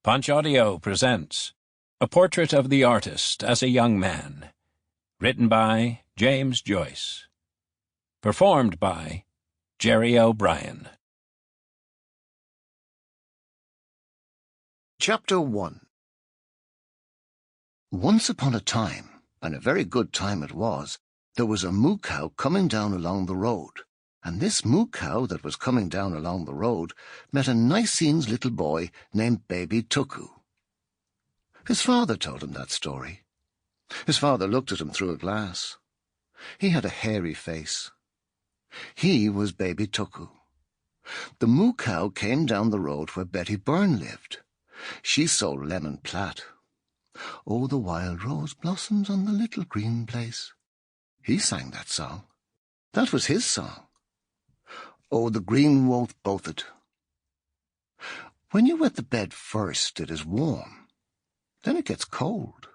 Punch Audio presents A Portrait of the Artist as a Young Man, written by James Joyce, performed by Gerry O'Brien. Chapter 1. Once upon a time, and a very good time it was, there was a moo cow coming down along the road, and this moo cow that was coming down along the road met a Nicene's little boy named Baby Tuku. His father told him that story. His father looked at him through a glass. He had a hairy face. He was Baby Tuku. The moo cow came down the road where Betty Byrne lived. She sold lemon platt. Oh, the wild rose blossoms on the little green place. He sang that song. That was his song. Oh, the green wothe boathed. When you wet the bed first, it is warm. Then it gets cold.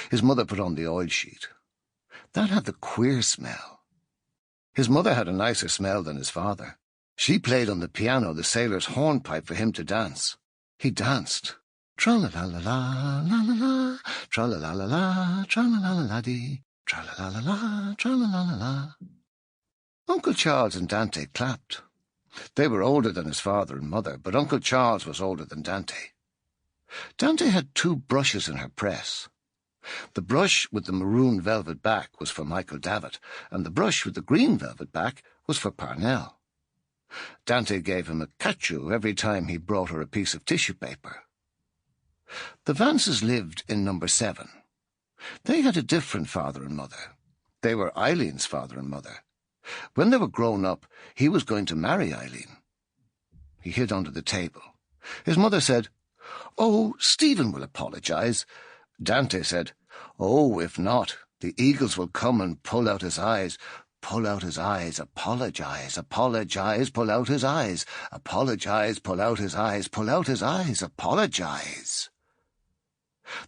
His mother put on the oil sheet. That had the queer smell. His mother had a nicer smell than his father. She played on the piano the sailor's hornpipe for him to dance. He danced. Tra-la-la-la-la, la-la-la, tra-la-la-la-la, tra-la-la-la-la-dee, tra-la-la-la-la, tra-la-la-la-la. Uncle Charles and Dante clapped. They were older than his father and mother, but Uncle Charles was older than Dante. Dante had two brushes in her press. The brush with the maroon velvet back was for Michael Davitt, and the brush with the green velvet back was for Parnell. Dante gave him a cachu every time he brought her a piece of tissue paper. The Vances lived in number 7. They had a different father and mother. They were Eileen's father and mother. When they were grown up, he was going to marry Eileen. He hid under the table. His mother said, "Oh, Stephen will apologize." Dante said, "Oh, if not, the eagles will come and pull out his eyes. Pull out his eyes, apologize, apologize, pull out his eyes. Apologize, pull out his eyes, pull out his eyes, apologize."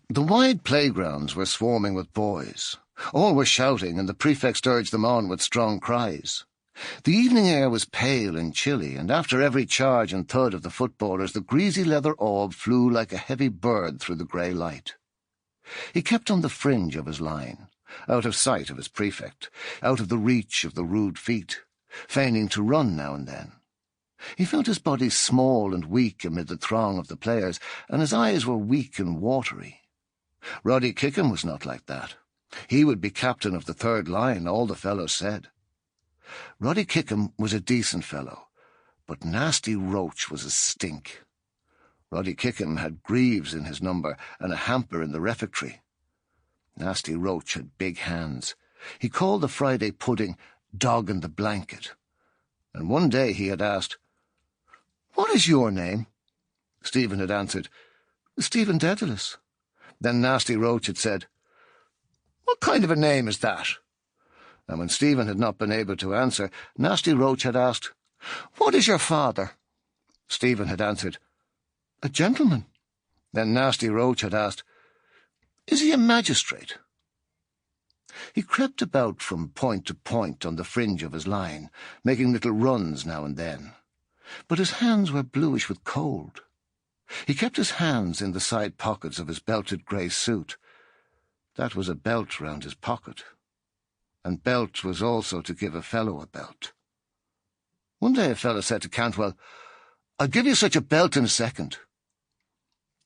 The wide playgrounds were swarming with boys. All were shouting, and the prefects urged them on with strong cries. The evening air was pale and chilly, and after every charge and thud of the footballers, the greasy leather orb flew like a heavy bird through the grey light. He kept on the fringe of his line, out of sight of his prefect, out of the reach of the rude feet, feigning to run now and then. He felt his body small and weak amid the throng of the players, and his eyes were weak and watery. Roddy Kickham was not like that. He would be captain of the third line, all the fellows said. Roddy Kickham was a decent fellow, but Nasty Roach was a stink. Roddy Kickham had greaves in his number and a hamper in the refectory. Nasty Roach had big hands. He called the Friday pudding dog in the blanket. And one day he had asked, "What is your name?" Stephen had answered, "Stephen Dedalus." Then Nasty Roach had said, "What kind of a name is that?" And when Stephen had not been able to answer, Nasty Roach had asked, "What is your father?" Stephen had answered, "A gentleman." Then Nasty Roach had asked, "Is he a magistrate?" He crept about from point to point on the fringe of his line, making little runs now and then. But his hands were bluish with cold. He kept his hands in the side pockets of his belted grey suit. That was a belt round his pocket. And belt was also to give a fellow a belt. One day a fellow said to Cantwell, "I'll give you such a belt in a second."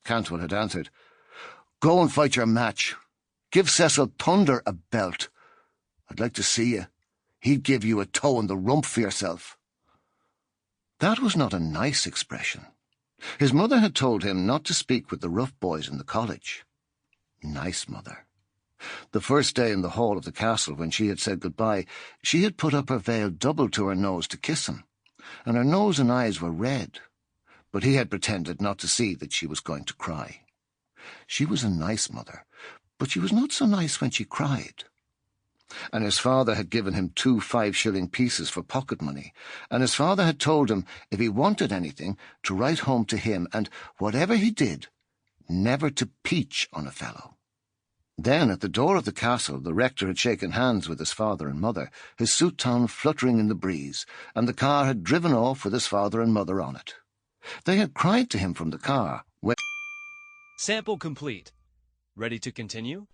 Cantwell had answered, "Go and fight your match. Give Cecil Thunder a belt. I'd like to see you. He'd give you a toe in the rump for yourself." That was not a nice expression. His mother had told him not to speak with the rough boys in the college. Nice mother. The first day in the hall of the castle, when she had said goodbye, she had put up her veil double to her nose to kiss him, and her nose and eyes were red, but he had pretended not to see that she was going to cry. She was a nice mother, but she was not so nice when she cried. And his father had given him 2 5-shilling pieces for pocket money, and his father had told him, if he wanted anything, to write home to him, and, whatever he did, never to peach on a fellow. Then, at the door of the castle, the rector had shaken hands with his father and mother, his soutane fluttering in the breeze, and the car had driven off with his father and mother on it. They had cried to him from the car, Sample complete. Ready to continue?